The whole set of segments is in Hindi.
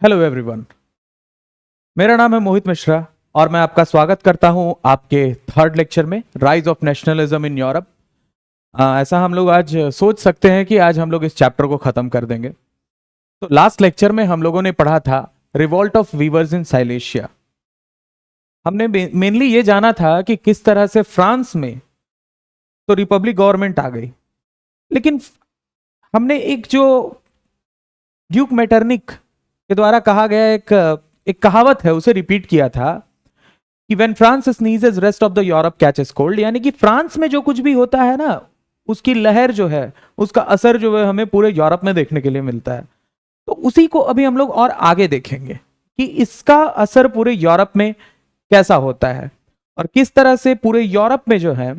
हेलो एवरीवन, मेरा नाम है मोहित मिश्रा और मैं आपका स्वागत करता हूं आपके थर्ड लेक्चर में rise of nationalism in Europe. ऐसा हम लोग आज सोच सकते हैं कि आज हम लोग इस चैप्टर को खत्म कर देंगे। तो लास्ट लेक्चर में हम लोगों ने पढ़ा था revolt of viewers in silicea. हमने मेनली ये जाना था कि किस तरह से फ्रांस में तो रिपब्लिक गवर्नमेंट आ गई, लेकिन हमने एक जो ड्यूक मेटरनिक के द्वारा कहा गया एक कहावत है उसे रिपीट किया था कि when France sneezes rest of the Europe catches cold, यानी कि फ्रांस में जो कुछ भी होता है ना उसकी लहर जो है, उसका असर जो है हमें पूरे यूरोप में देखने के लिए मिलता है। तो उसी को अभी हम लोग और आगे देखेंगे कि इसका असर पूरे यूरोप में कैसा होता है और किस तरह से पूरे यूरोप में जो है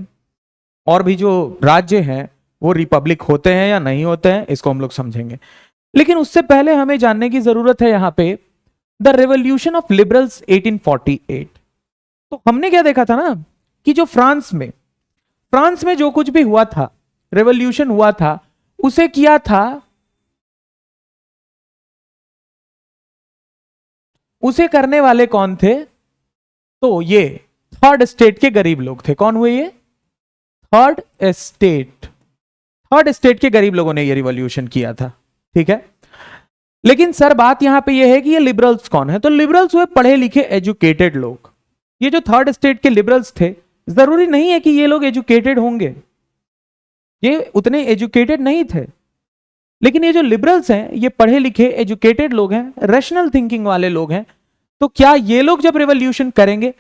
और भी जो राज्य हैं वो रिपब्लिक होते हैं या नहीं होते हैं, इसको हम लोग समझेंगे। लेकिन उससे पहले हमें जानने की जरूरत है यहां पे द रेवोल्यूशन ऑफ लिबरल्स 1848। तो हमने क्या देखा था ना कि जो फ्रांस में जो कुछ भी हुआ था, रेवोल्यूशन हुआ था, उसे किया था, उसे करने वाले कौन थे? तो ये थर्ड स्टेट के गरीब लोग थे। कौन हुए ये? थर्ड स्टेट के गरीब लोगों ने ये रिवॉल्यूशन किया था। ठीक है, लेकिन सर बात यहां पे ये है कि ये लिबरल्स कौन है? तो लिबरल्स हुए पढ़े लिखे एजुकेटेड लोग। ये जो थर्ड स्टेट के लिबरल्स थे, जरूरी नहीं है कि ये लोग एजुकेटेड होंगे, ये उतने एजुकेटेड नहीं थे, लेकिन ये जो लिबरल्स हैं ये पढ़े लिखे एजुकेटेड लोग हैं, रैशनल थिंकिंग वाले लोग हैं। तो क्या ये लोग जब रिवॉल्यूशन करेंगे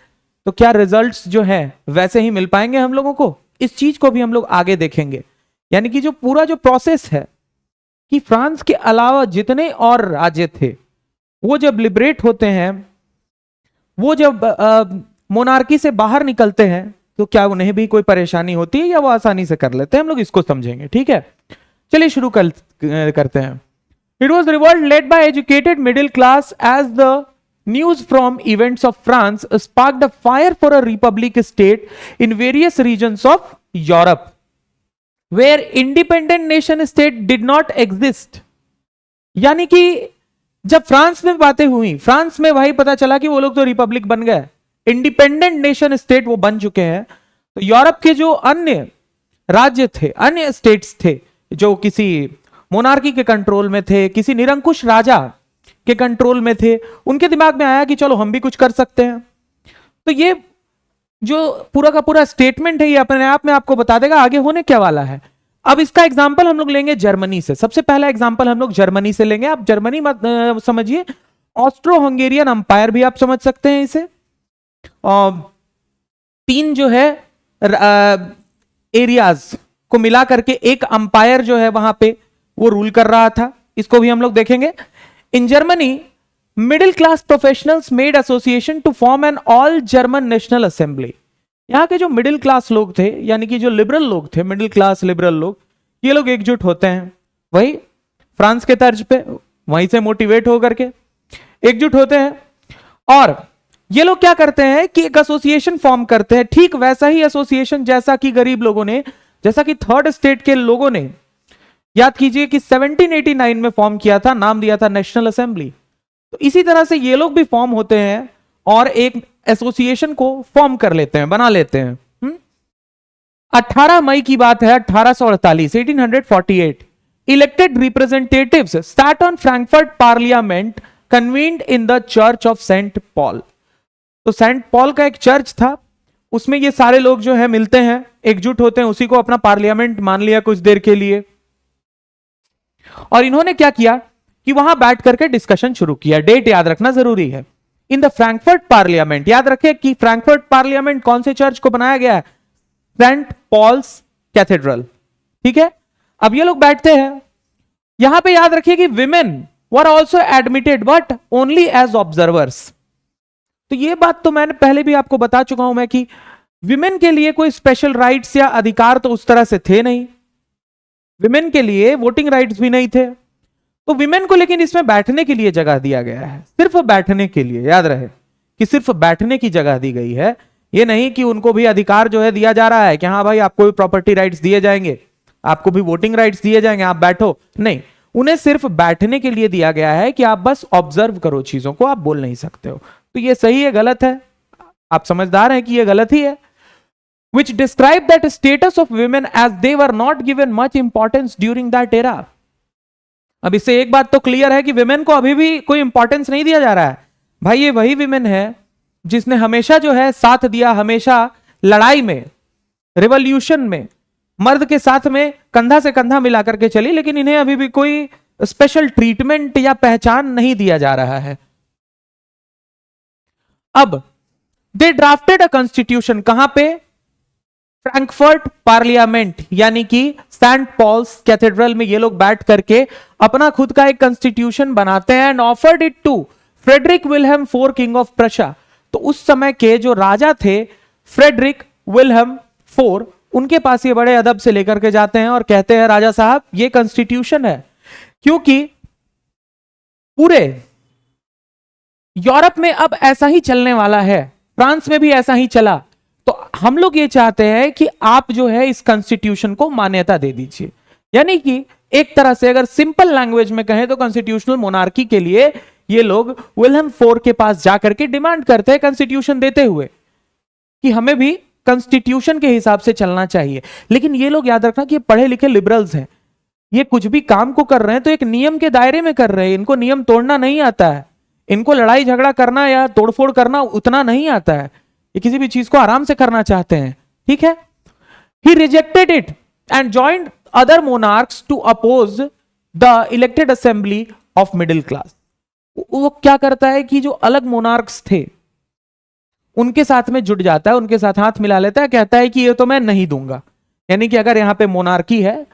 तो क्या रिजल्ट्स जो है वैसे ही मिल पाएंगे हम लोगों को? इस चीज को भी हम लोग आगे देखेंगे। यानी कि जो पूरा जो प्रोसेस है कि फ्रांस के अलावा जितने और राज्य थे वो जब लिबरेट होते हैं, वो जब मोनार्की से बाहर निकलते हैं, तो क्या उन्हें भी कोई परेशानी होती है या वो आसानी से कर लेते हैं? हम लोग इसको समझेंगे। ठीक है, चलिए शुरू करते हैं। It was revolt led by educated middle class as the news from events of France sparked a fire for a republic state in various regions of Europe where independent nation state did not exist। यानी कि जब फ्रांस में बातें हुई, फ्रांस में भाई पता चला कि वो लोग तो रिपब्लिक बन गए, इंडिपेंडेंट नेशन स्टेट वो बन चुके हैं, तो यूरोप के जो अन्य राज्य थे, अन्य स्टेट्स थे जो किसी मोनार्की के कंट्रोल में थे, किसी निरंकुश राजा के कंट्रोल में थे, उनके दिमाग में आया कि चलो हम भी कुछ कर सकते हैं। तो ये जो पूरा का पूरा स्टेटमेंट है ये अपने आप में आपको बता देगा आगे होने क्या वाला है। अब इसका एग्जांपल हम लोग लेंगे जर्मनी से। सबसे पहला एग्जांपल हम लोग जर्मनी से लेंगे। आप जर्मनी मत समझिए, ऑस्ट्रो हंगेरियन अंपायर भी आप समझ सकते हैं इसे। तीन जो है एरियाज को मिला करके एक अंपायर जो है वहां पे वो रूल कर रहा था, इसको भी हम लोग देखेंगे। In Germany, middle class professionals made association to form an all German national assembly। यहाँ के जो मिडिल क्लास लोग थे, यानी कि जो लिबरल लोग थे, मिडिल क्लास लिबरल लोग, ये लोग एकजुट होते हैं वही फ्रांस के तर्ज पे, वहीं से मोटिवेट होकर के एकजुट होते हैं और ये लोग क्या करते हैं कि एक एसोसिएशन फॉर्म करते हैं। ठीक वैसा ही एसोसिएशन जैसा कि गरीब लोगों ने, जैसा कि थर्ड स्टेट के लोगों ने, याद कीजिए कि 1789 में फॉर्म किया था, नाम दिया था नेशनल असेंबली। तो इसी तरह से ये लोग भी फॉर्म होते हैं और एक एसोसिएशन को फॉर्म कर लेते हैं, बना लेते हैं। 18 मई की बात है 1848, 1848, elected representatives sat on Frankfurt parliament convened in the church of Saint Paul. तो सेंट पॉल का एक चर्च था, उसमें ये सारे लोग जो है मिलते हैं, एकजुट होते हैं, उसी को अपना पार्लियामेंट मान लिया कुछ देर के लिए। और इन्होंने क्या किया कि वहां बैठ करके डिस्कशन शुरू किया। डेट याद रखना जरूरी है। इन द फ्रैंकफर्ट पार्लियामेंट, याद रखिए कि फ्रैंकफर्ट पार्लियामेंट कौन से चर्च को बनाया गया है? Saint Paul's Cathedral. ठीक है, अब ये लोग बैठते हैं, यहां पे याद रखिए कि women were also admitted but only as observers. तो ये बात तो मैंने पहले भी आपको बता चुका हूं मैं कि विमेन के लिए कोई स्पेशल राइट्स या अधिकार तो उस तरह से थे नहीं, विमेन के लिए वोटिंग राइट्स भी नहीं थे। तो विमेन को लेकिन इसमें बैठने के लिए जगह दिया गया है, सिर्फ बैठने के लिए। याद रहे कि सिर्फ बैठने की जगह दी गई है, ये नहीं कि उनको भी अधिकार जो है दिया जा रहा है कि हाँ भाई आपको भी प्रॉपर्टी राइट्स दिए जाएंगे, आपको भी वोटिंग राइट्स दिए जाएंगे, आप बैठो। नहीं, उन्हें सिर्फ बैठने के लिए दिया गया है कि आप बस ऑब्जर्व करो चीजों को, आप बोल नहीं सकते हो। तो ये सही है गलत है? आप समझदार हैं कि ये गलत ही है। which describe that status of women as they were not given much importance during that era। अब इससे एक बात तो क्लियर है कि विमेन को अभी भी कोई इंपॉर्टेंस नहीं दिया जा रहा है। भाई ये वही विमेन है जिसने हमेशा जो है साथ दिया, हमेशा लड़ाई में, रिवॉल्यूशन में मर्द के साथ में कंधा से कंधा मिलाकर के चली, लेकिन इन्हें अभी भी कोई स्पेशल ट्रीटमेंट या पहचान नहीं दिया जा रहा है। अब दे ड्राफ्टेड अ कॉन्स्टिट्यूशन, कहां पे? फ्रैंकफर्ट पार्लियामेंट, यानी कि सेंट पॉल्स कैथेड्रल में ये लोग बैठ करके अपना खुद का एक कॉन्स्टिट्यूशन बनाते हैं and offered it to Frederick Wilhelm IV king of Prussia. तो उस समय के जो राजा थे फ्रेडरिक विल्हेम IV, उनके पास ये बड़े अदब से लेकर के जाते हैं और कहते हैं राजा साहब ये कॉन्स्टिट्यूशन है, क्योंकि पूरे यूरोप में अब ऐसा ही चलने वाला है, फ्रांस में भी ऐसा ही चला, तो हम लोग ये चाहते हैं कि आप जो है इस कॉन्स्टिट्यूशन को मान्यता दे दीजिए। यानी कि एक तरह से अगर सिंपल लैंग्वेज में कहें तो कॉन्स्टिट्यूशनल मोनार्की के लिए ये लोग विल्हेम IV के पास जाकर के डिमांड करते हैं कॉन्स्टिट्यूशन देते हुए कि हमें भी कॉन्स्टिट्यूशन के हिसाब से चलना चाहिए। लेकिन ये लोग याद रखना कि ये पढ़े लिखे लिबरल्स हैं, ये कुछ भी काम को कर रहे हैं तो एक नियम के दायरे में कर रहे हैं, इनको नियम तोड़ना नहीं आता है, इनको लड़ाई झगड़ा करना या तोड़फोड़ करना उतना नहीं आता है, ये किसी भी चीज को आराम से करना चाहते हैं। ठीक है, he rejected it and joined other monarchs to oppose the elected assembly of middle class. वो क्या करता है कि जो अलग मोनार्क्स थे उनके साथ में जुट जाता है, उनके साथ हाथ मिला लेता है, कहता है कि ये तो मैं नहीं दूंगा। यानी कि अगर यहां पे मोनार्की है,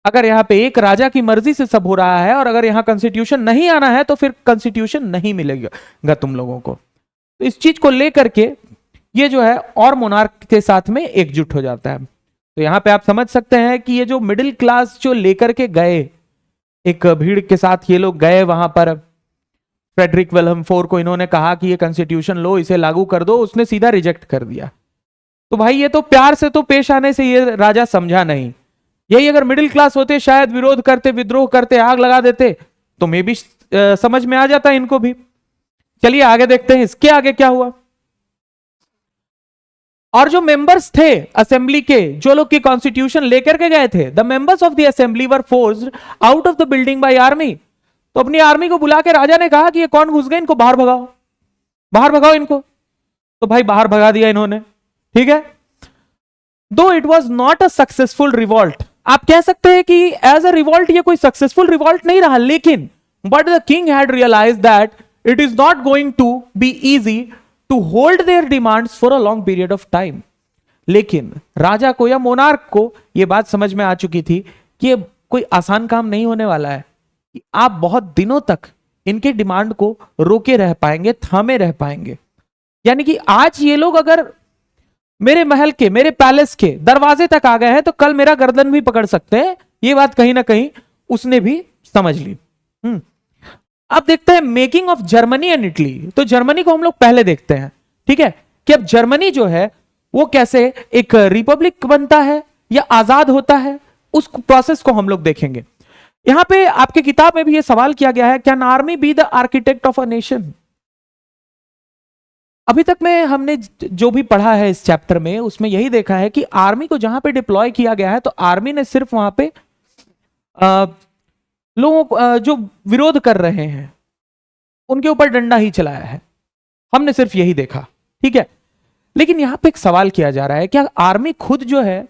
अगर यहां पे एक राजा की मर्जी से सब हो रहा है और अगर यहां कॉन्स्टिट्यूशन नहीं आना है तो फिर कॉन्स्टिट्यूशन नहीं मिलेगा तुम लोगों को। तो इस चीज को लेकर के ये जो है और मोनार्क के साथ में एकजुट हो जाता है। तो यहां पे आप समझ सकते हैं कि ये जो मिडिल क्लास जो लेकर के गए, एक भीड़ के साथ ये लोग गए वहां पर, फ्रेडरिक विल्हेम IV को इन्होंने कहा कि ये कॉन्स्टिट्यूशन लो, इसे लागू कर दो, उसने सीधा रिजेक्ट कर दिया। तो भाई ये तो प्यार से तो पेश आने से ये राजा समझा नहीं, यही अगर मिडिल क्लास होते शायद विरोध करते, विद्रोह करते, आग लगा देते, तो मे भी समझ में आ जाता इनको भी। चलिए आगे देखते हैं इसके आगे क्या हुआ। और जो मेंबर्स थे असेंबली के, जो लोग की कॉन्स्टिट्यूशन लेकर के गए थे, the members of the assembly were forced out of the building bye army. तो अपनी आर्मी को बुला के राजा ने कहा कि ये कौन घुस गए, इनको बाहर भगाओ, बाहर भगाओ इनको। तो भाई बाहर भगा दिया इन्होंने। ठीक है, दो it was not a successful revolt, आप कह सकते हैं कि एज अ रिवॉल्ट ये कोई सक्सेसफुल रिवॉल्ट नहीं रहा, लेकिन but the king had realize that it is not going to be easy to hold their demands for a long period of time. लेकिन राजा को या मोनार्क को यह बात समझ में आ चुकी थी कि ये कोई आसान काम नहीं होने वाला है, कि आप बहुत दिनों तक इनके डिमांड को रोके रह पाएंगे, थामे रह पाएंगे। यानी कि आज ये लोग अगर मेरे महल के, मेरे पैलेस के दरवाजे तक आ गए हैं तो कल मेरा गर्दन भी पकड़ सकते हैं। ये बात कहीं ना कहीं उसने भी समझ ली। अब देखते हैं making of Germany and Italy. तो जर्मनी को हम लोग पहले देखते हैं, ठीक है, कि अब जर्मनी जो है वो कैसे एक रिपब्लिक बनता है या आजाद होता है, उस प्रोसेस को हम लोग देखेंगे। यहां पे आपके किताब में भी ये सवाल किया गया है, can army be the architect of a nation. अभी तक में हमने जो भी पढ़ा है इस चैप्टर में, उसमें यही देखा है कि आर्मी को जहां पे डिप्लॉय किया गया है तो आर्मी ने सिर्फ वहां पे लोगों जो विरोध कर रहे हैं उनके ऊपर डंडा ही चलाया है, हमने सिर्फ यही देखा। ठीक है, लेकिन यहां पे एक सवाल किया जा रहा है, क्या आर्मी खुद जो है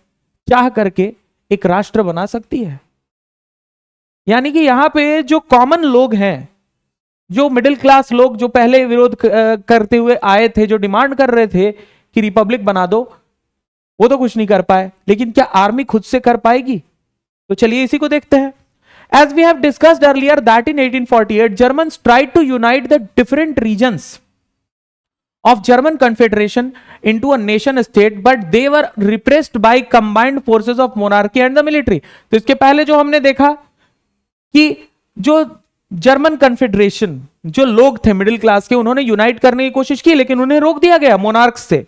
चाह करके एक राष्ट्र बना सकती है? यानी कि यहां पे जो कॉमन लोग हैं, जो मिडिल क्लास लोग जो पहले विरोध करते हुए आए थे, जो डिमांड कर रहे थे कि रिपब्लिक बना दो, वो तो कुछ नहीं कर पाए, लेकिन क्या आर्मी खुद से कर पाएगी? तो चलिए इसी को देखते हैं। As we have discussed earlier that in 1848 Germans tried to unite the different regions of German Confederation into a nation state, but they were repressed by combined forces of monarchy and the military। तो इसके पहले जो हमने देखा कि जो जर्मन कन्फेडरेशन, जो लोग थे मिडिल क्लास के, उन्होंने यूनाइट करने की कोशिश की, लेकिन उन्हें रोक दिया गया मोनार्क्स से।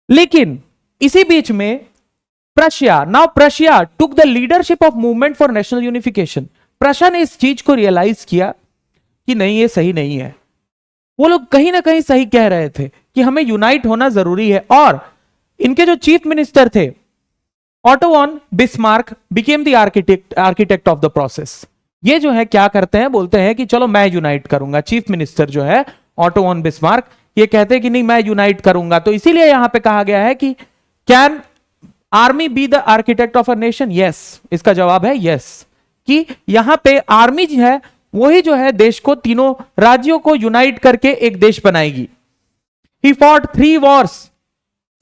लेकिन इसी बीच में Prussia, now Prussia took the leadership of movement for national unification. Prussia ने इस चीज को रियलाइज किया कि नहीं, ये सही नहीं है। वो लोग कहीं ना कहीं सही कह रहे थे कि हमें यूनाइट होना जरूरी है। और इनके जो चीफ मिनिस्टर थे Otto von Bismarck became the architect of the process. ये जो है क्या करते हैं, बोलते हैं कि चलो मैं यूनाइट करूंगा। चीफ मिनिस्टर जो है ऑटो वॉन बिस्मार्क, ये कहते हैं कि नहीं मैं यूनाइट करूंगा। तो इसीलिए यहां पे कहा गया है कि can army be the architect of a nation? Yes, इसका जवाब है यस, कि यहां पे आर्मी जो है वही जो है देश को, तीनों राज्यों को यूनाइट करके एक देश बनाएगी। He fought 3 wars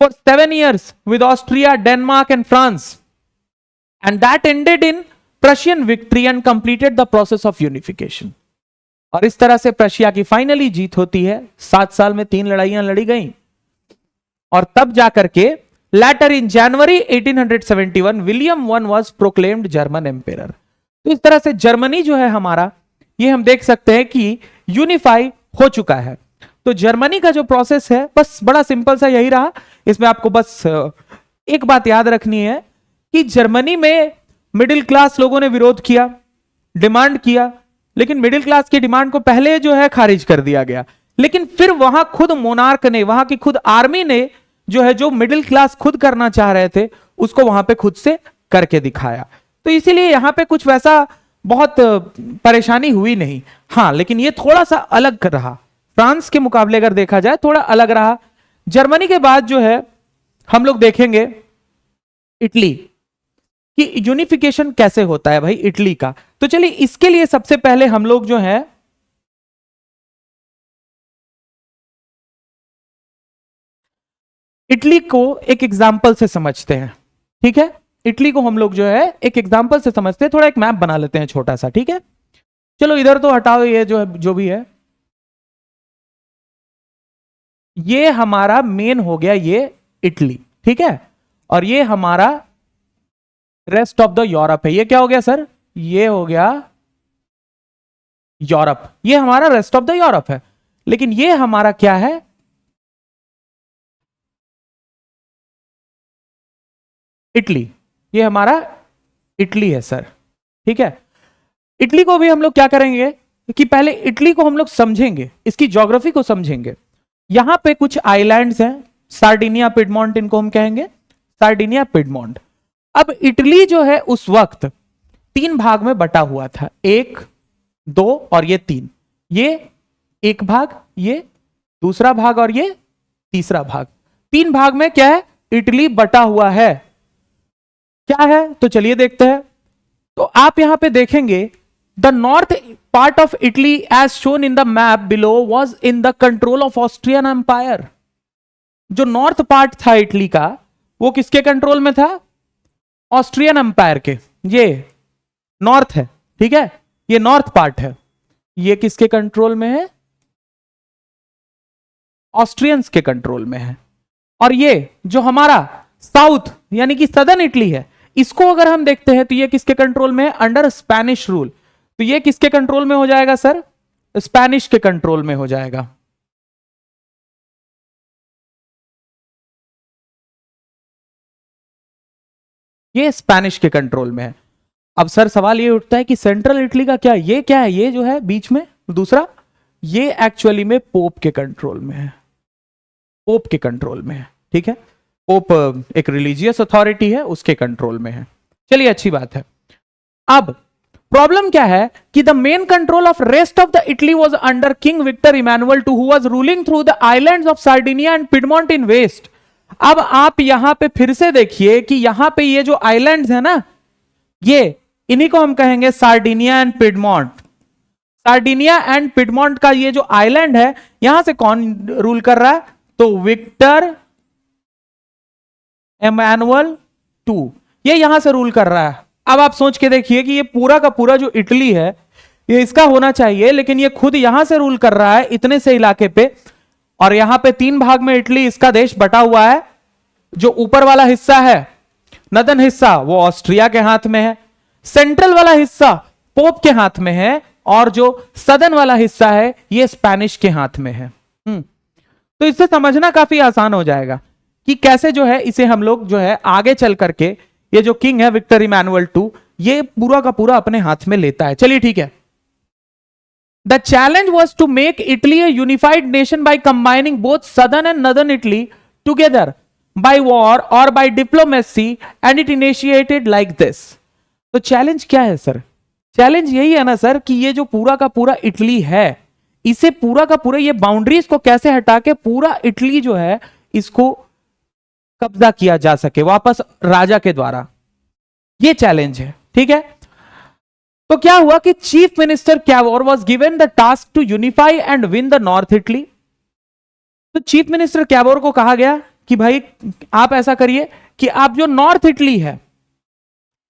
for 7 years with Austria, Denmark and France, and that ended in Prussian victory and completed the process of unification. और इस तरह से प्रशिया की फाइनली जीत होती है। 7 साल में 3 लड़ाइयां लड़ी गई और तब जाकर के later in January 1871 William I was proclaimed German emperor। तो इस तरह से जर्मनी जो है हमारा, ये हम देख सकते हैं कि यूनिफाई हो चुका है। तो जर्मनी का जो प्रोसेस है बस बड़ा सिंपल सा यही रहा। इसमें आपको बस एक बात याद रखनी है कि जर्मनी में मिडिल क्लास लोगों ने विरोध किया, डिमांड किया, लेकिन मिडिल क्लास की डिमांड को पहले जो है खारिज कर दिया गया। लेकिन फिर वहां खुद मोनार्क ने, वहां की खुद आर्मी ने जो है, जो मिडिल क्लास खुद करना चाह रहे थे उसको वहां पे खुद से करके दिखाया। तो इसीलिए यहां पे कुछ वैसा बहुत परेशानी हुई नहीं। हाँ, लेकिन ये थोड़ा सा अलग रहा, फ्रांस के मुकाबले अगर देखा जाए थोड़ा अलग रहा। जर्मनी के बाद जो है हम लोग देखेंगे इटली कि यूनिफिकेशन कैसे होता है भाई इटली का। तो चलिए इसके लिए सबसे पहले हम लोग जो है इटली को एक एग्जाम्पल से समझते हैं। ठीक है, इटली को हम लोग जो है एक एग्जाम्पल से समझते हैं। थोड़ा एक मैप बना लेते हैं छोटा सा। ठीक है, चलो इधर तो हटाओ, ये जो है जो भी है, ये हमारा मेन हो गया ये इटली। ठीक है, और ये हमारा रेस्ट ऑफ द यूरोप है। ये क्या हो गया सर? ये हो गया यूरोप, ये हमारा रेस्ट ऑफ द यूरोप है। लेकिन ये हमारा क्या है? इटली। ये हमारा इटली है सर। ठीक है, इटली को भी हम लोग क्या करेंगे कि पहले इटली को हम लोग समझेंगे, इसकी ज्योग्राफी को समझेंगे। यहां पे कुछ आइलैंड्स हैं, सार्डिनिया, पिडमॉन्ट इनको हम कहेंगे, सार्डिनिया, पिडमॉन्ट। अब इटली जो है उस वक्त 3 भाग में बटा हुआ था, 1, 2 और ये 3। ये एक भाग, ये दूसरा भाग और ये तीसरा भाग। 3 भाग में क्या है? इटली बटा हुआ है। क्या है? तो चलिए देखते हैं। तो आप यहां पे देखेंगे the north part of Italy as shown in the map below was in the control of Austrian empire. जो नॉर्थ पार्ट था इटली का वो किसके कंट्रोल में था? ऑस्ट्रियन एम्पायर के। ये नॉर्थ है, ठीक है, ये नॉर्थ पार्ट है। ये किसके कंट्रोल में है? ऑस्ट्रियंस के कंट्रोल में है। और ये जो हमारा साउथ यानी कि सदर्न इटली है, इसको अगर हम देखते हैं तो ये किसके कंट्रोल में है? Under Spanish rule. तो ये किसके कंट्रोल में हो जाएगा सर? स्पेनिश के कंट्रोल में हो जाएगा। ये स्पेनिश के कंट्रोल में है। अब सर सवाल ये उठता है कि सेंट्रल इटली का क्या? ये क्या है? ये जो है बीच में दूसरा, ये एक्चुअली में पोप के कंट्रोल में है, पोप के कंट्रोल में है। ठीक है, पोप एक रिलीजियस अथॉरिटी है, उसके कंट्रोल में है। चलिए अच्छी बात है। अब प्रॉब्लम क्या है कि the main control of rest of the Italy was under king Victor Emmanuel II who was ruling through the islands of Sardinia and Piedmont in west. अब आप यहां पे फिर से देखिए कि यहां पे ये जो आइलैंड्स है ना, ये इन्हीं को हम कहेंगे Sardinia and Piedmont. Sardinia and Piedmont का ये जो आइलैंड है, यहां से कौन रूल कर रहा है? तो विक्टर इमैनुअल II ये यहां से रूल कर रहा है। अब आप सोच के देखिए कि ये पूरा का पूरा जो इटली है ये इसका होना चाहिए, लेकिन ये खुद यहां से रूल कर रहा है इतने से इलाके पे। और यहां पे 3 भाग में इटली, इसका देश बटा हुआ है। जो ऊपर वाला हिस्सा है, नदन हिस्सा, वो ऑस्ट्रिया के हाथ में है। सेंट्रल वाला हिस्सा पोप के हाथ में है, और जो सदर्न वाला हिस्सा है ये स्पेनिश के हाथ में है। तो इससे समझना काफी आसान हो जाएगा कि कैसे जो है इसे हम लोग जो है आगे चल करके, ये जो किंग है विक्टर इमैनुअल II, ये पूरा का पूरा अपने हाथ में लेता है। चलिए ठीक है। The challenge was to make Italy a unified nation by combining both southern and northern Italy together by war or by diplomacy, and it initiated like this। तो चैलेंज क्या है सर? चैलेंज यही है ना सर कि ये जो पूरा का पूरा इटली है, इसे पूरा का पूरा ये बाउंड्रीज को कैसे हटा के पूरा इटली जो है इसको कब्जा किया जा सके वापस राजा के द्वारा, ये चैलेंज है। ठीक है। तो क्या हुआ कि chief minister Cavour was given the task to unify and win the north Italy. तो चीफ मिनिस्टर कैवोर को कहा गया कि भाई आप ऐसा करिए कि आप जो नॉर्थ इटली है,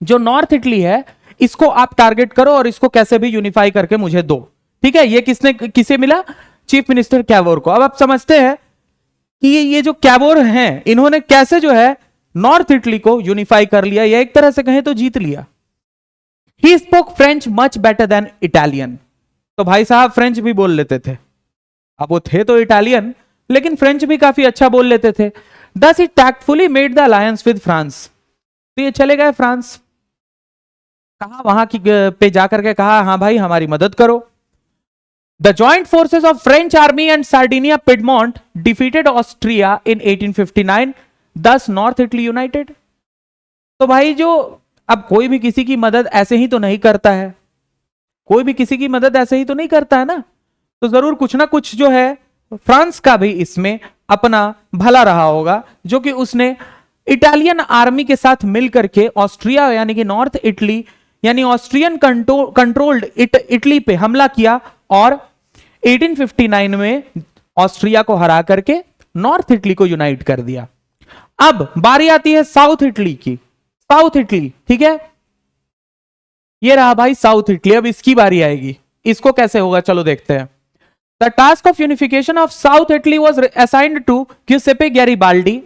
जो नॉर्थ इटली है, इसको आप टारगेट करो और इसको कैसे भी यूनिफाई करके मुझे दो। ठीक है। ये किसे मिला? चीफ मिनिस्टर कैवोर को। अब आप समझते हैं कि ये जो कैवोर हैं, इन्होंने कैसे जो है नॉर्थ इटली को यूनिफाई कर लिया, या एक तरह से कहें तो जीत लिया। He spoke French much better than Italian। तो भाई साहब फ्रेंच भी बोल लेते थे। अब वो थे तो इटालियन, लेकिन फ्रेंच भी काफी अच्छा बोल लेते थे। Thus he tactfully made the alliance with France। तो ये चले गए फ्रांस, कहा वहां की पे जाकर के कहा हाँ भाई हमारी मदद करो। The joint forces of French army and Sardinia Piedmont defeated Austria in 1859, thus North Italy united। तो भाई जो अब कोई भी किसी की मदद ऐसे ही तो नहीं करता है, कोई भी किसी की मदद ऐसे ही तो नहीं करता है ना, तो जरूर कुछ ना कुछ जो है फ्रांस का भी इसमें अपना भला रहा होगा, जो कि उसने इटालियन आर्मी के साथ मिलकर के ऑस्ट्रिया यानी कि नॉर्थ इटली यानी ऑस्ट्रियन कंट्रोल्ड इटली पे हमला किया और 1859 में ऑस्ट्रिया को हरा करके नॉर्थ इटली को यूनाइट कर दिया। अब बारी आती है साउथ इटली की। साउथ इटली, ठीक है, ये रहा भाई साउथ इटली। अब इसकी बारी आएगी, इसको कैसे होगा चलो देखते हैं। The task of unification of south Italy was assigned to Giuseppe Garibaldi.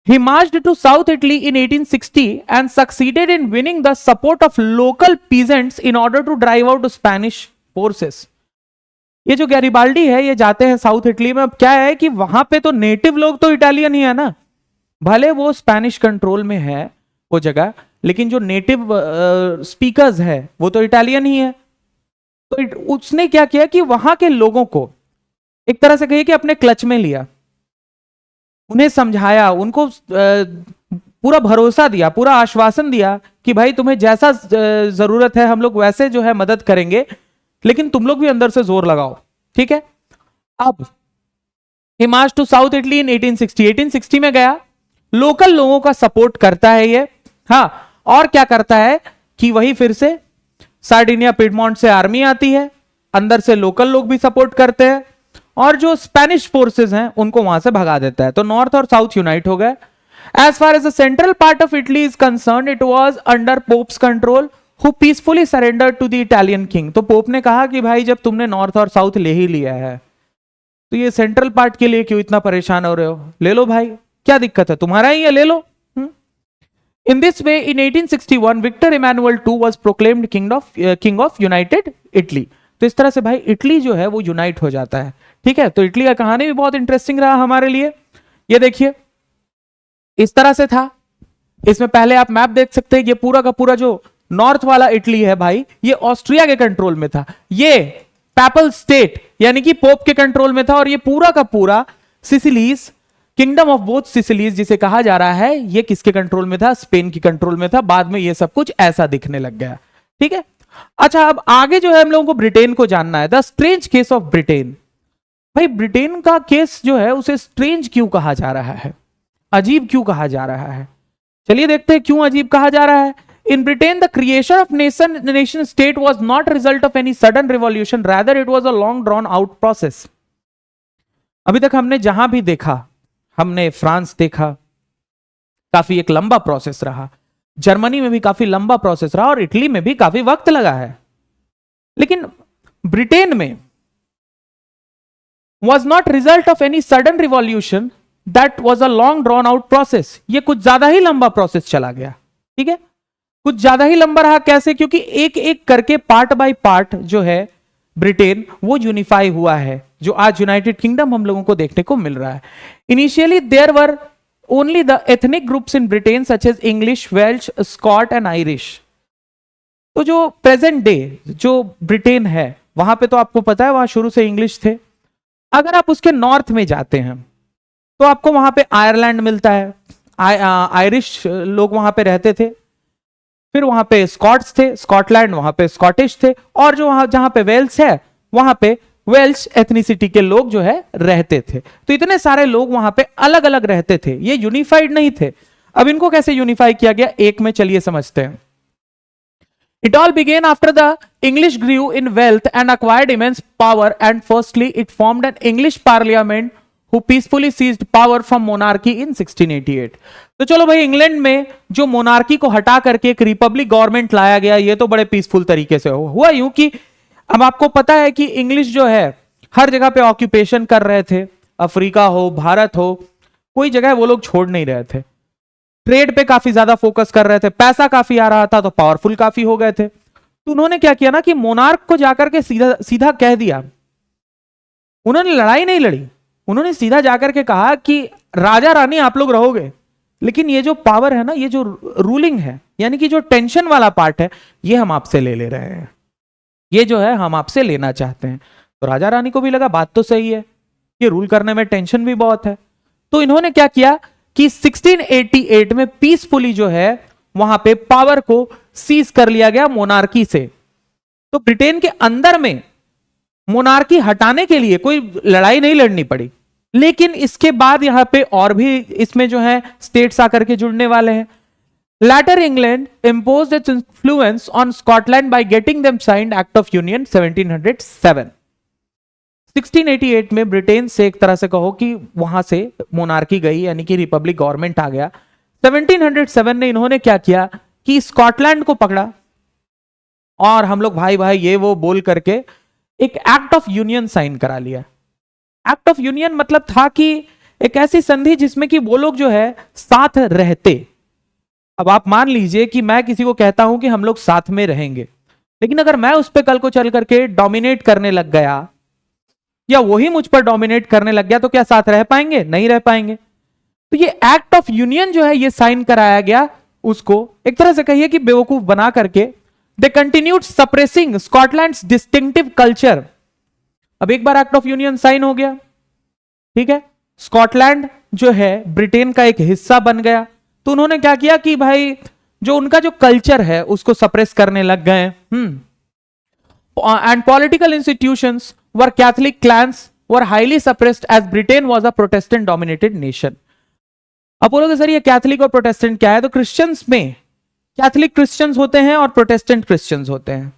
He marched to South Italy in 1860 and succeeded in winning the support of local peasants in order to drive out Spanish forces। ये जो गैरिबाल्डी है ये जाते हैं साउथ इटली में। अब क्या है कि वहां पे तो नेटिव लोग तो इटालियन ही है ना, भले वो स्पेनिश कंट्रोल में है वो जगह, लेकिन जो नेटिव स्पीकर्स है वो तो इटालियन ही है। तो उसने क्या किया कि वहां के लोगों को एक तरह से कहिए कि अपने क्लच में लिया, उन्हें समझाया, उनको पूरा भरोसा दिया, पूरा आश्वासन दिया कि भाई तुम्हें जैसा जरूरत है हम लोग वैसे जो है मदद करेंगे, लेकिन तुम लोग भी अंदर से जोर लगाओ। ठीक है। अब he marched to south Italy इन 1860। 1860 में गया, लोकल लोगों का सपोर्ट करता है ये। हाँ, और क्या करता है कि वही फिर से सार्डिनिया पिडमोंट से आर्मी आती है, अंदर से लोकल लोग भी सपोर्ट करते हैं और जो स्पेनिश फोर्सेस हैं उनको वहां से भगा देता है। तो नॉर्थ और साउथ यूनाइट हो गए। As far as the central part of Italy is concern, it was under Pope's control who peacefully surrendered to the Italian king. तो पोप ने कहा कि भाई जब तुमने नॉर्थ और साउथ ले ही लिया है तो ये सेंट्रल पार्ट के लिए क्यों इतना परेशान हो रहे हो, ले लो भाई, क्या दिक्कत है, तुम्हारा ही है, ले लो। In this way, in 1861, Victor Emmanuel II was proclaimed king of United Italy। तो इस तरह से भाई इटली जो है वो यूनाइट हो जाता है। ठीक है। तो इटली का कहानी भी बहुत इंटरेस्टिंग रहा हमारे लिए। ये देखिए इस तरह से था। इसमें पहले आप मैप देख सकते हैं, ये पूरा का पूरा जो नॉर्थ वाला इटली है भाई ये ऑस्ट्रिया के कंट्रोल में था, ये पैपल स्टेट यानी कि पोप के कंट्रोल में था, और ये पूरा का पूरा Sicilies kingdom of both Sicilies जिसे कहा जा रहा है ये किसके कंट्रोल में था, स्पेन की कंट्रोल में था। बाद में ये सब कुछ ऐसा दिखने लग गया। ठीक है। अच्छा, अब आगे जो है हम लोगों को ब्रिटेन को जानना है। The strange case of Britain. भाई ब्रिटेन का केस जो है उसे स्ट्रेंज क्यों कहा जा रहा है, अजीब क्यों कहा जा रहा है, चलिए देखते हैं क्यों अजीब कहा जा रहा है। In Britain the creation of nation state was not result of any sudden revolution, rather it was a long drawn out process. अभी तक हमने जहां भी देखा, हमने फ्रांस देखा, काफी एक लंबा प्रोसेस रहा, जर्मनी में भी काफी लंबा प्रोसेस रहा और इटली में भी काफी वक्त लगा है, लेकिन ब्रिटेन में was not result of any sudden revolution, that was a long drawn out process। ये कुछ ज्यादा ही लंबा प्रोसेस चला गया। ठीक है, कुछ ज्यादा ही लंबा रहा। कैसे? क्योंकि एक एक करके पार्ट बाय पार्ट जो है ब्रिटेन वो यूनिफाई हुआ है, जो आज यूनाइटेड किंगडम हम लोगों को देखने को मिल रहा है। Initially there were only the ethnic groups in Britain such as English, Welsh, Scot and Irish. तो जो प्रेजेंट डे जो ब्रिटेन है वहां पे तो आपको पता है वहां शुरू से इंग्लिश थे। अगर आप उसके नॉर्थ में जाते हैं तो आपको वहां पे आयरलैंड मिलता है, आयरिश लोग वहां पे रहते थे। फिर वहां पे स्कॉट्स थे, स्कॉटलैंड वहां पे स्कॉटिश थे, और जो वहां जहां पे वेल्स है वहां पे वेल्श एथनिसिटी के लोग जो है रहते थे। तो इतने सारे लोग वहां पे अलग अलग रहते थे, ये यूनिफाइड नहीं थे। अब इनको कैसे यूनिफाई किया गया एक में चलिए समझते हैं। It all began after the English grew in wealth and acquired immense power, and firstly it formed an English parliament who peacefully seized power from monarchy in 1688। तो चलो भाई, इंग्लैंड में जो मोनार्की को हटा करके एक रिपब्लिक गवर्नमेंट लाया गया, ये तो बड़े पीसफुल तरीके से हुआ। यूं कि अब आपको पता है कि इंग्लिश जो है हर जगह पे ऑक्यूपेशन कर रहे थे, अफ्रीका हो, भारत हो, कोई जगह वो लोग छोड़ नहीं रहे थे। ट्रेड पे काफी ज्यादा फोकस कर रहे थे, पैसा काफी आ रहा था, तो पावरफुल काफी हो गए थे। तो उन्होंने क्या किया ना कि मोनार्क को जाकर के सीधा सीधा कह दिया, उन्होंने लड़ाई नहीं लड़ी, उन्होंने सीधा जाकर के कहा कि राजा रानी आप लोग रहोगे, लेकिन ये जो पावर है ना, ये जो रूलिंग है, यानी कि जो टेंशन वाला पार्ट है, ये हम आपसे ले रहे हैं, ये जो है हम आपसे लेना चाहते हैं। तो राजा रानी को भी लगा बात तो सही है, ये रूल करने में टेंशन भी बहुत है। तो इन्होंने क्या किया कि 1688 में पीसफुली जो है वहां पे पावर को सीज कर लिया गया मोनार्की से। तो ब्रिटेन के अंदर में मोनार्की हटाने के लिए कोई लड़ाई नहीं लड़नी पड़ी। लेकिन इसके बाद यहां पे और भी इसमें जो है स्टेट्स आकर के जुड़ने वाले हैं। Later England imposed its influence on Scotland by getting them signed Act of Union 1707। 1688 में ब्रिटेन से एक तरह से कहो कि वहां से मोनार्की गई, यानी कि रिपब्लिक गवर्नमेंट आ गया। 1707 ने इन्होंने क्या किया कि स्कॉटलैंड को पकड़ा और हम लोग भाई भाई ये वो बोल करके एक एक्ट ऑफ यूनियन साइन करा लिया। एक्ट ऑफ यूनियन मतलब था कि एक ऐसी संधि जिसमें कि वो लोग जो है साथ रहते। अब आप मान लीजिए कि मैं किसी को कहता हूं कि हम लोग साथ में रहेंगे, लेकिन अगर मैं उस पर कल को चल करके डोमिनेट करने लग गया या वही मुझ पर डोमिनेट करने लग गया, तो क्या साथ रह पाएंगे? नहीं रह पाएंगे। तो ये एक्ट ऑफ यूनियन जो है ये साइन कराया गया, उसको एक तरह से कहिए कि बेवकूफ बना करके दे कंटिन्यूड सप्रेसिंग स्कॉटलैंड्स डिस्टिंक्टिव कल्चर। अब एक बार एक्ट ऑफ यूनियन साइन हो गया, ठीक है, स्कॉटलैंड जो है ब्रिटेन का एक हिस्सा बन गया। तो उन्होंने क्या किया कि भाई जो उनका जो कल्चर है उसको सप्रेस करने लग गए। And political institutions were Catholic clans were highly suppressed as Britain was a Protestant dominated nation. अब बोलोगे सर ये कैथलिक और प्रोटेस्टेंट क्या है? तो क्रिश्चियंस में कैथलिक क्रिश्चियंस होते हैं और प्रोटेस्टेंट क्रिश्चियंस होते हैं।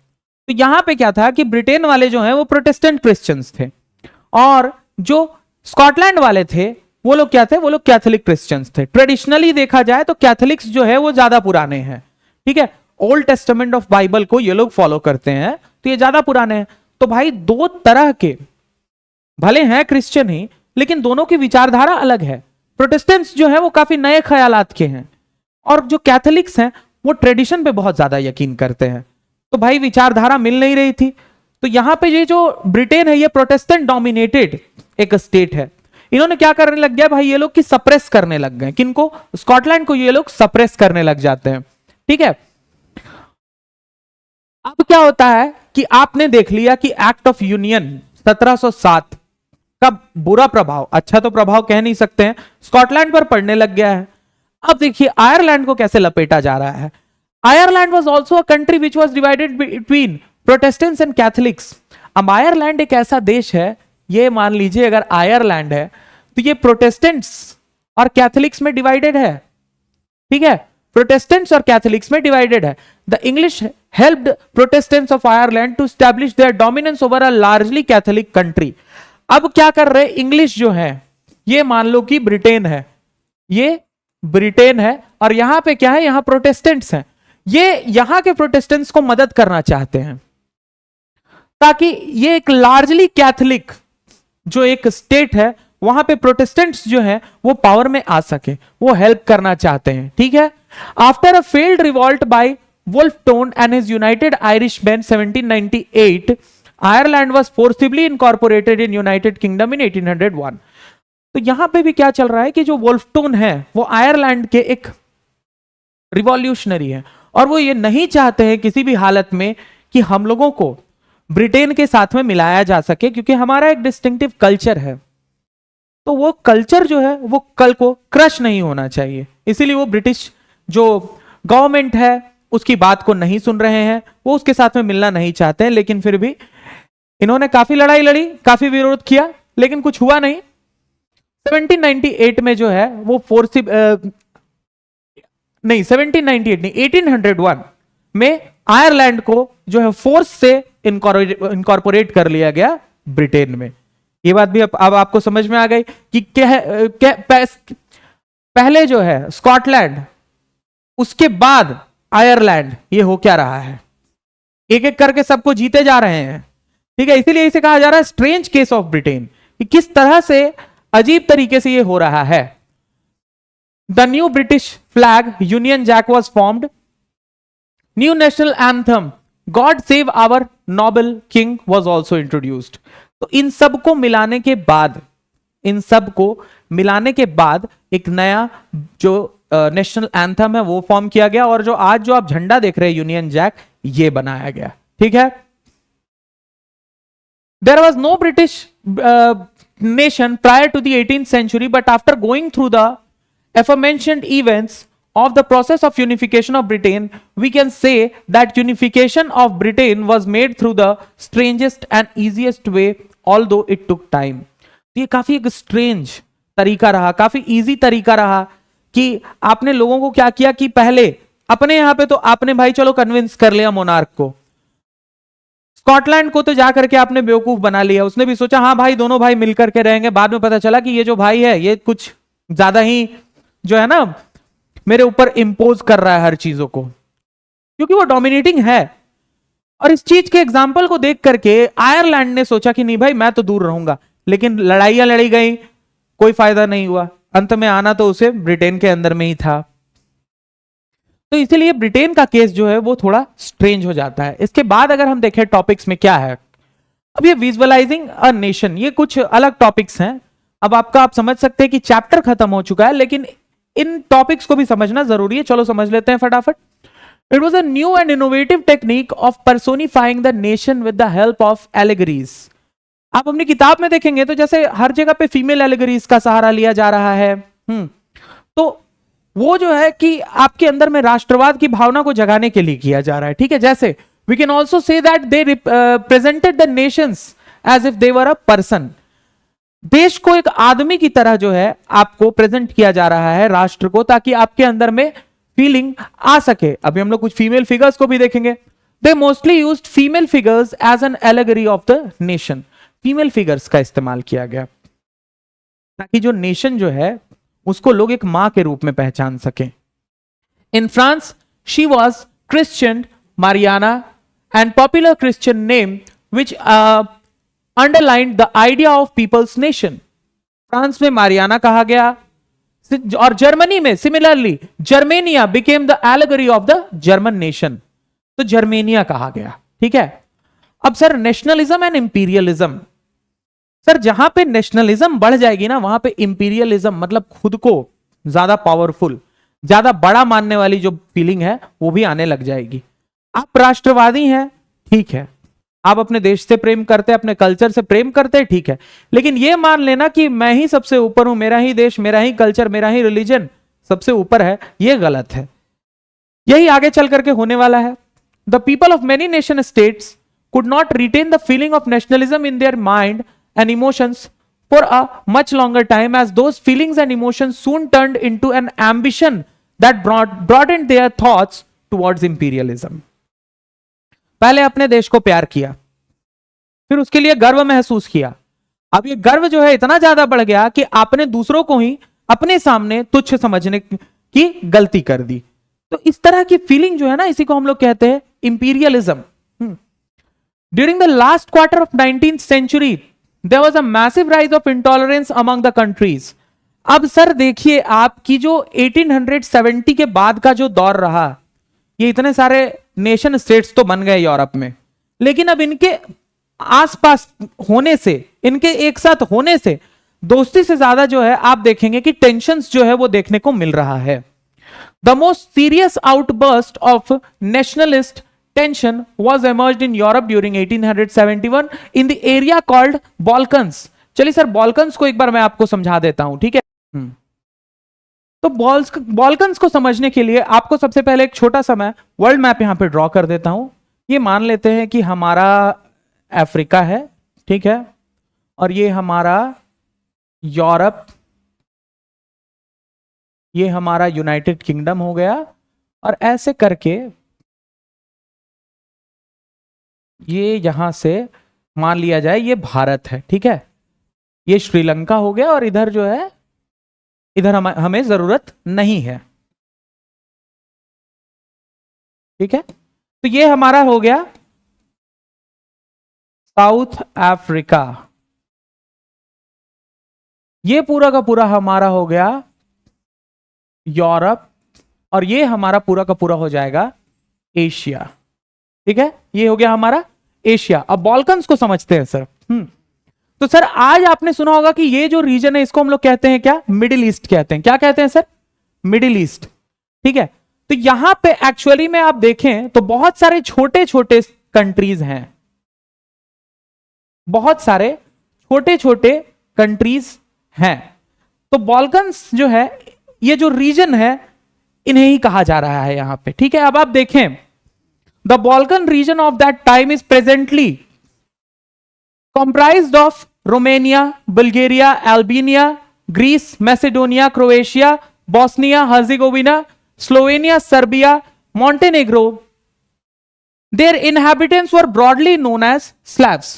तो यहां पे क्या था कि ब्रिटेन वाले जो हैं वो प्रोटेस्टेंट क्रिश्चियंस थे, और जो स्कॉटलैंड वाले थे वो लोग क्या थे? वो लोग कैथोलिक क्रिश्चियंस थे। ट्रेडिशनली देखा जाए तो कैथोलिक्स जो है वो ज्यादा पुराने हैं, ठीक है, ओल्ड टेस्टामेंट ऑफ बाइबल को ये लोग फॉलो करते हैं, तो ये ज्यादा पुराने हैं। तो भाई दो तरह के भले हैं क्रिश्चियन ही, लेकिन दोनों की विचारधारा अलग है। प्रोटेस्टेंट्स जो है वो काफी नए ख्यालात के हैं, और जो कैथोलिक्स हैं वो ट्रेडिशन पे बहुत ज्यादा यकीन करते हैं। तो भाई विचारधारा मिल नहीं रही थी। तो यहां पे ये जो ब्रिटेन है ये प्रोटेस्टेंट डोमिनेटेड एक स्टेट है। इन्होंने क्या करने लग गया भाई, ये लोग की सप्रेस करने लग गए। किनको? स्कॉटलैंड को ये लोग सप्रेस करने लग जाते हैं, ठीक है। अब क्या होता है कि आपने देख लिया कि एक्ट ऑफ यूनियन 1707 का बुरा प्रभाव, अच्छा तो प्रभाव कह नहीं सकते हैं, स्कॉटलैंड पर पड़ने लग गया है। अब देखिए आयरलैंड को कैसे लपेटा जा रहा है। Ireland was also a country which was divided between Protestants and Catholics. अब आयरलैंड एक ऐसा देश है, ये मान लीजिए अगर आयरलैंड है तो ये प्रोटेस्टेंट्स और कैथलिक्स में डिवाइडेड है, ठीक है, प्रोटेस्टेंट्स और कैथलिक्स में डिवाइडेड है। The English helped Protestants of Ireland to establish their dominance over a largely Catholic country. अब क्या कर रहे इंग्लिश जो है, ये मान लो कि ब्रिटेन है, ये ब्रिटेन है, और यहां पे क्या है, यहां प्रोटेस्टेंट्स हैं। ये यहां के प्रोटेस्टेंट्स को मदद करना चाहते हैं ताकि ये एक लार्जली कैथोलिक जो एक स्टेट है वहां पे प्रोटेस्टेंट्स जो है वो पावर में आ सके, वो हेल्प करना चाहते हैं, ठीक है। After a failed revolt by Wolfe Tone and his United Irishmen 1798 Ireland was forcibly incorporated in United Kingdom in 1801। तो यहां पे भी क्या चल रहा है कि जो वुल्फटोन है वो आयरलैंड के एक रिवॉल्यूशनरी है, और वो ये नहीं चाहते हैं किसी भी हालत में कि हम लोगों को ब्रिटेन के साथ में मिलाया जा सके, क्योंकि हमारा एक डिस्टिंक्टिव कल्चर है। तो वो कल्चर जो है वो कल को क्रश नहीं होना चाहिए, इसीलिए वो ब्रिटिश जो गवर्नमेंट है उसकी बात को नहीं सुन रहे हैं, वो उसके साथ में मिलना नहीं चाहते हैं। लेकिन फिर भी इन्होंने काफी लड़ाई लड़ी, काफी विरोध किया, लेकिन कुछ हुआ नहीं। 1798 में जो है वो नहीं 1798 नहीं 1801 में आयरलैंड को जो है फोर्स से इनकॉर्पोरेट कर लिया गया ब्रिटेन में। ये बात भी अब आपको समझ में आ गई कि पहले जो है स्कॉटलैंड, उसके बाद आयरलैंड, ये हो क्या रहा है, एक एक करके सबको जीते जा रहे हैं। ठीक है, इसीलिए इसे कहा जा रहा है स्ट्रेंज केस ऑफ ब्रिटेन, कि किस तरह से अजीब तरीके से ये हो रहा है। The new British flag Union Jack was formed, new national anthem God save our noble king was also introduced. तो इन सबको मिलाने के बाद, एक नया जो नेशनल एंथम है वो फॉर्म किया गया, और जो आज जो आप झंडा देख रहे हैं यूनियन जैक, ये बनाया गया। ठीक है, there was no British nation prior to the 18th century, but after going through the aforementioned events of the process of unification of Britain, we can say that unification of Britain was made through the strangest and easiest way, although it took time. ये काफी एक स्ट्रेंज तरीका रहा, काफी इजी तरीका रहा कि आपने लोगों को क्या किया कि पहले अपने यहां पे तो आपने भाई चलो कन्विंस कर लिया मोनार्क को, स्कॉटलैंड को तो जाकर के आपने बेवकूफ बना लिया, उसने भी सोचा हाँ भाई दोनों भाई मिलकर के रहेंगे। बाद में पता चला कि ये जो भाई है ये कुछ ज्यादा ही जो है ना मेरे ऊपर इंपोज कर रहा है हर चीजों को, क्योंकि वो डोमिनेटिंग है। और इस चीज के एग्जाम्पल को देख करके आयरलैंड ने सोचा कि नहीं भाई मैं तो दूर रहूंगा, लेकिन लड़ाइयां लड़ी गई, कोई फायदा नहीं हुआ, अंत में आना तो उसे ब्रिटेन के अंदर में ही था। तो इसीलिए ब्रिटेन का केस जो है वो थोड़ा स्ट्रेंज हो जाता है। इसके बाद अगर हम देखें टॉपिक्स में क्या है, अब ये विजुअलाइजिंग अ नेशन, ये कुछ अलग टॉपिक्स हैं। अब आप समझ सकते हैं कि चैप्टर खत्म हो चुका है, लेकिन इन टॉपिक्स को भी समझना जरूरी है। चलो समझ लेते हैं फटाफट। It was a new and innovative technique of personifying the nation with the help of एलिगरीज। आप अपनी किताब में देखेंगे तो जैसे हर जगह पे फीमेल एलिगरीज का सहारा लिया जा रहा है। तो वो जो है कि आपके अंदर में राष्ट्रवाद की भावना को जगाने के लिए किया जा रहा है। ठीक है, जैसे we can also say that they presented the nations as if they were a person. देश को एक आदमी की तरह जो है आपको प्रेजेंट किया जा रहा है, राष्ट्र को, ताकि आपके अंदर में फीलिंग आ सके। अभी हम लोग कुछ फीमेल फिगर्स को भी देखेंगे। They mostly used female figures as an allegory of the nation. Female figures का इस्तेमाल किया गया ताकि जो नेशन जो है उसको लोग एक मां के रूप में पहचान सकें। In France she was Christian Marianne and popular Christian name which underlined the idea of people's nation. France में मारियाना कहा गया, और जर्मनी में similarly Germania became the allegory of the German nation, तो जर्मेनिया कहा गया। ठीक है, अब sir nationalism and imperialism, sir जहां पे नेशनलिज्म बढ़ जाएगी ना वहां पे इंपीरियलिज्म मतलब खुद को ज्यादा पावरफुल, ज्यादा बड़ा मानने वाली जो फीलिंग है वो भी आने लग जाएगी। आप राष्ट्रवादी हैं, ठीक है, आप अपने देश से प्रेम करते हैं, अपने कल्चर से प्रेम करते हैं, ठीक है, लेकिन ये मान लेना कि मैं ही सबसे ऊपर हूं, मेरा ही देश, मेरा ही कल्चर, मेरा ही रिलीजन सबसे ऊपर है, ये गलत है। यही आगे चल करके होने वाला है। The people of many nation states could not retain the feeling of nationalism in their mind and emotions for a much longer time, as those feelings and emotions soon turned into an ambition that broadened their thoughts towards imperialism. पहले अपने देश को प्यार किया, फिर उसके लिए गर्व महसूस किया। अब ये गर्व जो है इतना ज्यादा बढ़ गया कि आपने दूसरों को ही अपने सामने तुच्छ समझने की गलती कर दी। तो इस तरह की फीलिंग जो है ना, इसी को हम लोग कहते हैं imperialism. During the last quarter of 19th century, there was a massive rise of intolerance among the countries. अब सर देखिए आपकी जो 1870 के बाद का जो दौर रहा, ये इतने सारे नेशन स्टेट्स तो बन गए यूरोप में, लेकिन अब इनके आसपास होने से, इनके एक साथ होने से दोस्ती से ज्यादा जो है आप देखेंगे कि टेंशंस जो है वो देखने को मिल रहा है। The most serious outburst of nationalist tension was emerged in Europe during 1871 in the area called Balkans. चलिए सर बॉल्कन्स को एक बार मैं आपको समझा देता हूं, ठीक है। तो बॉल्कन्स को समझने के लिए आपको सबसे पहले एक छोटा सा मैं वर्ल्ड मैप यहां पे ड्रॉ कर देता हूं। ये मान लेते हैं कि हमारा अफ्रीका है, ठीक है, और ये हमारा यूरोप, ये हमारा यूनाइटेड किंगडम हो गया, और ऐसे करके ये यहां से मान लिया जाए ये भारत है, ठीक है, ये श्रीलंका हो गया, और इधर जो है इधर हमें जरूरत नहीं है, ठीक है। तो ये हमारा हो गया साउथ अफ्रीका, ये पूरा का पूरा हमारा हो गया यूरोप, और ये हमारा पूरा का पूरा हो जाएगा एशिया, ठीक है। ये हो गया हमारा एशिया। अब बॉल्कन्स को समझते हैं सर। तो सर आज आपने सुना होगा कि ये जो रीजन है इसको हम लोग कहते हैं क्या, मिडिल ईस्ट कहते हैं। क्या कहते हैं सर, मिडिल ईस्ट, ठीक है। तो यहां पे एक्चुअली में आप देखें तो बहुत सारे छोटे छोटे कंट्रीज हैं, बहुत सारे छोटे छोटे कंट्रीज हैं। तो बॉल्कन्स जो है ये जो रीजन है इन्हें ही कहा जा रहा है यहां पे, ठीक है। अब आप देखें the Balkan region of that time is presently comprised of Romania, Bulgaria, Albania, Greece, Macedonia, Croatia, Bosnia, Herzegovina, Slovenia, Serbia, Montenegro. Their inhabitants were broadly known as Slavs.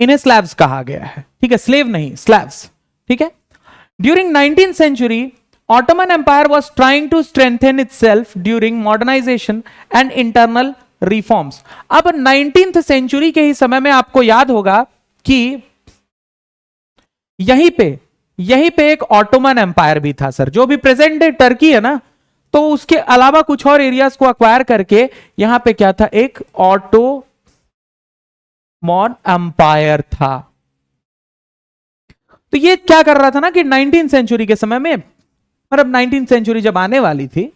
इन्हें Slavs कहा गया है, ठीक है, slave नहीं, Slavs, ठीक है। During 19th century, Ottoman Empire was trying to strengthen itself during modernization and internal reforms. अब 19th सेंचुरी के ही समय में आपको याद होगा कि यहीं पे एक ऑटोमन एम्पायर भी था सर, जो भी प्रेजेंट डे टर्की है ना, तो उसके अलावा कुछ और एरियाज को अक्वायर करके यहां पे क्या था, एक ऑटोमन एम्पायर था। तो ये क्या कर रहा था ना कि 19th सेंचुरी के समय में, मतलब 19th सेंचुरी जब आने वाली थी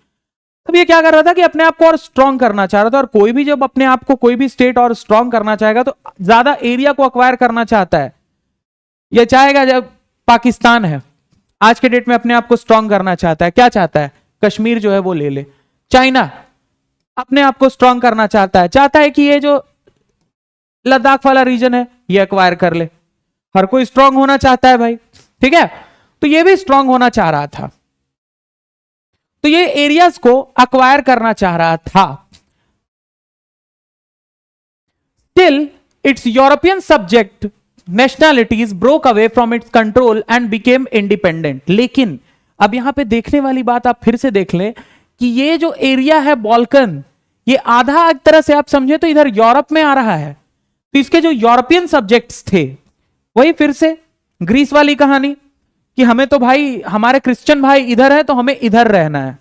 तब ये क्या कर रहा था कि अपने आप को और स्ट्रांग करना चाह रहा था। और कोई भी जब अपने आप को कोई भी स्टेट और स्ट्रांग करना चाहेगा तो ज्यादा एरिया को अक्वायर करना चाहता है। ये चाहेगा, जब पाकिस्तान है आज के डेट में अपने आप को स्ट्रांग करना चाहता है, क्या चाहता है, कश्मीर जो है वो ले ले। चाइना अपने आप को स्ट्रांग करना चाहता है कि ये जो लद्दाख वाला रीजन है ये अक्वायर कर ले। हर कोई स्ट्रांग होना चाहता है भाई, ठीक है। तो ये भी स्ट्रांग होना चाह रहा था, तो ये एरियाज को अक्वायर करना चाह रहा था। Still, its European subject nationalities broke away from its control and became independent. लेकिन अब यहां पे देखने वाली बात आप फिर से देख लें कि ये जो एरिया है बॉल्कन, ये आधा एक तरह से आप समझे तो इधर यूरोप में आ रहा है। तो इसके जो यूरोपियन सब्जेक्ट्स थे वही फिर से ग्रीस वाली कहानी कि हमें तो भाई हमारे क्रिश्चियन भाई इधर है तो हमें इधर रहना है।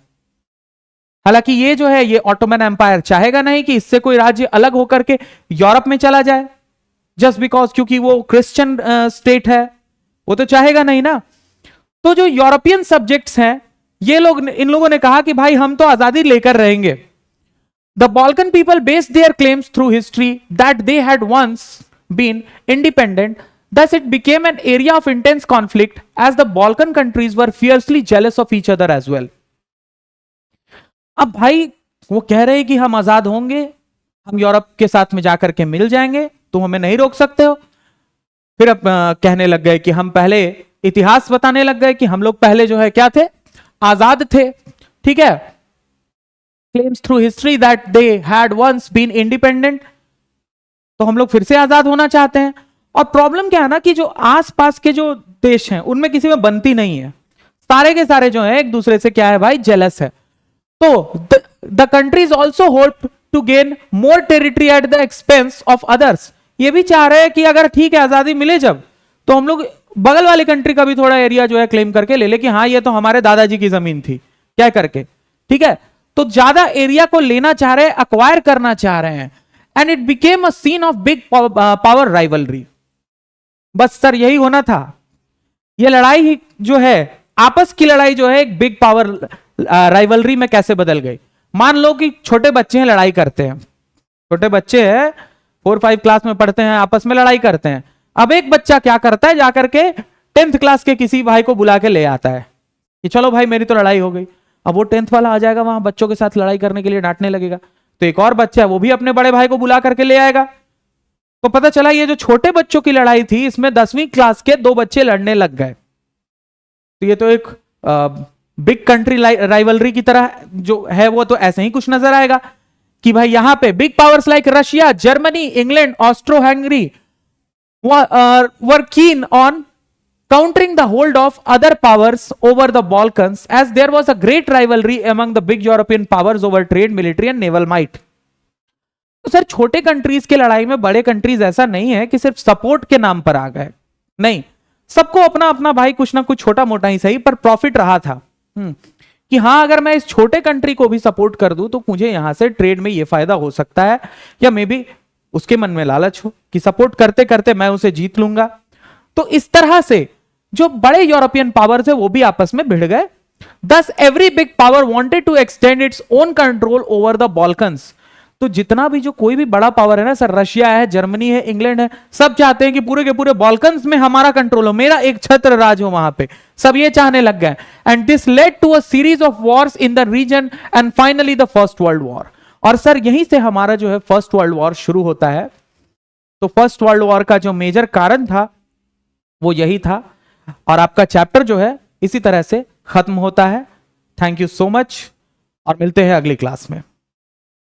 हालांकि ये जो है ये ऑटोमन एम्पायर चाहेगा नहीं कि इससे कोई राज्य अलग होकर के यूरोप में चला जाए, जस्ट बिकॉज क्योंकि वो क्रिश्चियन स्टेट है, वो तो चाहेगा नहीं ना। तो जो यूरोपियन सब्जेक्ट्स हैं ये लोग, इन लोगों ने कहा कि भाई हम तो आजादी लेकर रहेंगे। The Balkan people based their claims through history that they had once been independent. Thus it became an area of intense conflict as the Balkan countries were fiercely jealous of each other as well. अब भाई वो कह रहे हैं कि हम आजाद होंगे, हम यूरोप के साथ में जाकर के मिल जाएंगे, तुम हमें नहीं रोक सकते हो। फिर अब कहने लग गए कि हम पहले इतिहास बताने लग गए कि हम लोग पहले जो है क्या थे, आजाद थे, ठीक है। Claims through history that they had once been independent, तो हम लोग फिर से आजाद होना चाहते हैं। और प्रॉब्लम क्या है ना कि जो आसपास के जो देश हैं उनमें किसी में बनती नहीं है, सारे के सारे जो है एक दूसरे से क्या है भाई, जेलस है। तो the countries also hope to gain more territory at the expense of others. ये भी चाह रहे हैं कि अगर ठीक है आजादी मिले जब, तो हम लोग बगल वाली कंट्री का भी थोड़ा एरिया जो है क्लेम करके ले ले कि हाँ ये तो हमारे दादाजी की जमीन थी, क्या करके, ठीक है। तो ज्यादा एरिया को लेना चाह रहे हैं, अक्वायर करना चाह रहे हैं। And it became a scene of big power rivalry. बस सर यही होना था, ये लड़ाई ही जो है, आपस की लड़ाई जो है एक बिग पावर राइवलरी में कैसे बदल गई। मान लो कि छोटे बच्चे हैं, लड़ाई करते हैं, छोटे बच्चे हैं 4-5 क्लास में पढ़ते हैं, आपस में लड़ाई करते हैं। अब एक बच्चा क्या करता है, जाकर के 10th क्लास के किसी भाई को बुला के ले आता है कि चलो भाई मेरी तो लड़ाई हो गई। अब वो 10th वाला आ जाएगा वहां बच्चों के साथ लड़ाई करने के लिए, डांटने लगेगा। तो एक और बच्चा है वो भी अपने बड़े भाई को बुला करके ले आएगा। तो पता चला ये जो छोटे बच्चों की लड़ाई थी इसमें 10वीं क्लास के 2 बच्चे लड़ने लग गए। तो ये तो एक बिग कंट्री राइवलरी की तरह जो है वो तो ऐसे ही कुछ नजर आएगा कि भाई यहां पे big powers like Russia, Germany, England, Austro Hungary were keen on countering the hold of other powers over the Balkans, as there was a great rivalry among the big European powers over trade, military and naval might. तो सर छोटे कंट्रीज के लड़ाई में बड़े कंट्रीज ऐसा नहीं है कि सिर्फ सपोर्ट के नाम पर आ गए, नहीं, सबको अपना अपना भाई कुछ ना कुछ छोटा मोटा ही सही पर प्रॉफिट रहा था कि हाँ अगर मैं इस छोटे कंट्री को भी सपोर्ट कर दूं तो मुझे यहां से ट्रेड में ये फायदा हो सकता है, या मे बी उसके मन में लालच हो कि सपोर्ट करते करते मैं उसे जीत लूंगा। तो इस तरह से जो बड़े यूरोपियन पावर्स है वो भी आपस में भिड़ गए। Thus every big power wanted to extend its own control over the Balkans. तो जितना भी जो कोई भी बड़ा पावर है ना सर, रशिया है, जर्मनी है, इंग्लैंड है, सब चाहते हैं कि पूरे के पूरे बॉल्कन्स में हमारा कंट्रोल हो, मेरा एक छत्र राज हो वहां पे, सब ये चाहने लग गए। And this led to a series of wars in the region and finally the first world war. और सर यहीं से हमारा जो है फर्स्ट वर्ल्ड वॉर शुरू होता है। तो फर्स्ट वर्ल्ड वॉर का जो मेजर कारण था वो यही था, और आपका चैप्टर जो है इसी तरह से खत्म होता है। थैंक यू सो मच और मिलते हैं अगली क्लास में।